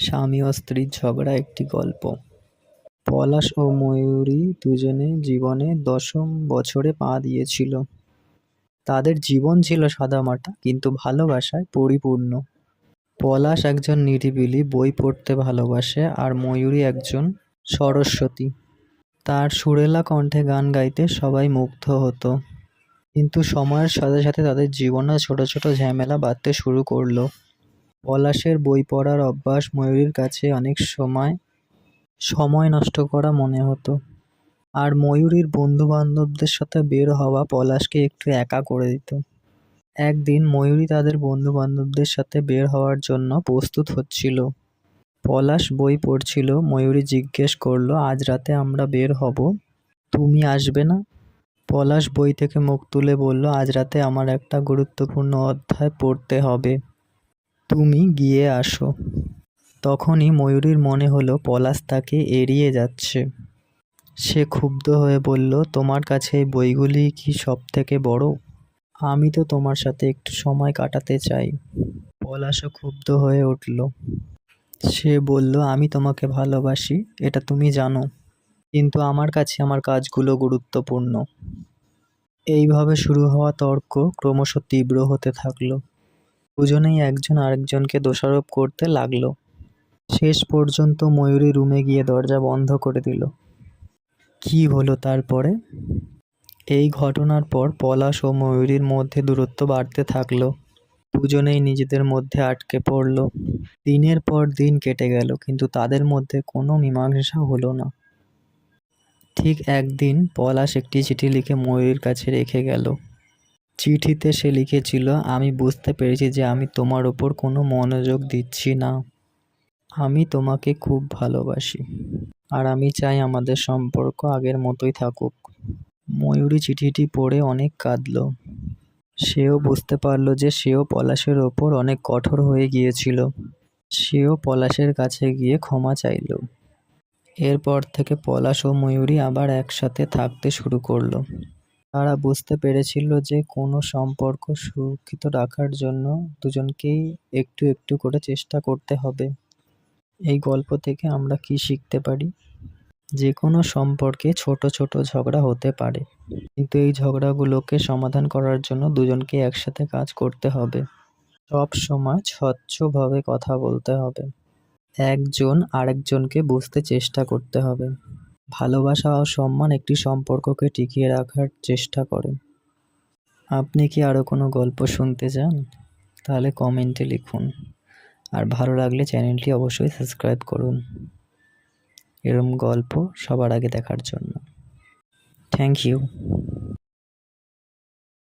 স্বামী ও স্ত্রীর ঝগড়া একটি গল্প। পলাশ ও ময়ূরী দুজনে জীবনে ১০ম বছরে পা দিয়েছিল। তাদের জীবন ছিল সাদামাটা কিন্তু ভালোবাসায় পরিপূর্ণ। পলাশ একজন নিরিবিলি বই পড়তে ভালোবাসে আর ময়ূরী একজন সরস্বতী। তার সুরেলা কণ্ঠে গান গাইতে সবাই মুগ্ধ হতো। কিন্তু সময়ের সাথে সাথে তাদের জীবনে ছোট ছোট ঝামেলা বাঁধতে শুরু করলো। পলাশের বই পড়ার অভ্যাস ময়ূরীর কাছে অনেক সময় নষ্ট করা মনে হতো। আর ময়ূরীর বন্ধু বান্ধবদের সাথে বের হওয়া পলাশকে একটু একা করে দিত। একদিন ময়ূরী তাদের বন্ধু বান্ধবদের সাথে বের হওয়ার জন্য প্রস্তুত হচ্ছিল। পলাশ বই পড়ছিল। ময়ূরী জিজ্ঞেস করলো, আজ রাতে আমরা বের হব, তুমি আসবে না? পলাশ বই থেকে মুখ তুলে বলল, আজ রাতে আমার একটা গুরুত্বপূর্ণ অধ্যায় পড়তে হবে, তুমি গিয়ে আসো। তখনই ময়ূরীর মনে হলো পলাশ তাকে এড়িয়ে যাচ্ছে। সে ক্ষুব্ধ হয়ে বলল, তোমার কাছে এই বইগুলি কি সব থেকে বড়? আমি তো তোমার সাথে একটু সময় কাটাতে চাই। পলাশও ক্ষুব্ধ হয়ে উঠল। সে বলল, আমি তোমাকে ভালোবাসি, এটা তুমি জানো, কিন্তু আমার কাছে আমার কাজগুলো গুরুত্বপূর্ণ। এইভাবে শুরু হওয়া তর্ক ক্রমশ তীব্র হতে থাকলো। দুজনেই একজন আরেকজনকে দোষারোপ করতে লাগলো। শেষ পর্যন্ত ময়ূরী রুমে গিয়ে দরজা বন্ধ করে দিল। কি হলো তারপরে? এই ঘটনার পর পলাশ ও ময়ূরীর মধ্যে দূরত্ব বাড়তে থাকলো। দুজনেই নিজেদের মধ্যে আটকে পড়ল। দিনের পর দিন কেটে গেল, কিন্তু তাদের মধ্যে কোনো মীমাংসা হলো না। ঠিক একদিন পলাশ একটি চিঠি লিখে ময়ূরীর কাছে রেখে গেল। চিঠিতে সে লিখেছিল, আমি বুঝতে পেরেছি যে আমি তোমার ওপর কোনো মনোযোগ দিচ্ছি না। আমি তোমাকে খুব ভালোবাসি, আর আমি চাই আমাদের সম্পর্ক আগের মতোই থাকুক। ময়ূরী চিঠিটি পড়ে অনেক কাঁদল। সেও বুঝতে পারল যে সেও পলাশের ওপর অনেক কঠোর হয়ে গিয়েছিল। সেও পলাশের কাছে গিয়ে ক্ষমা চাইল। এরপর থেকে পলাশ ও ময়ূরী আবার একসাথে থাকতে শুরু করলো। তারা বুঝতে পেরেছিল যে কোনো সম্পর্ক সুরক্ষিত রাখার জন্য দুজনকেই একটু একটু করে চেষ্টা করতে হবে। এই গল্প থেকে আমরা কি শিখতে পারি? যে কোনো সম্পর্কে ছোট ছোট ঝগড়া হতে পারে, কিন্তু এই ঝগড়াগুলোকে সমাধান করার জন্য দুজনকে একসাথে কাজ করতে হবে। সব সময় স্বচ্ছভাবে কথা বলতে হবে। একজন আরেকজনকে বুঝতে চেষ্টা করতে হবে। ভালোবাসা ও সম্মান একটি সম্পর্ককে টিকিয়ে রাখার চেষ্টা করে। আপনি কি আরও কোনো গল্প শুনতে চান? তাহলে কমেন্টে লিখুন। আর ভালো লাগলে চ্যানেলটি অবশ্যই সাবস্ক্রাইব করুন এরকম গল্প সবার আগে দেখার জন্য। Thank you.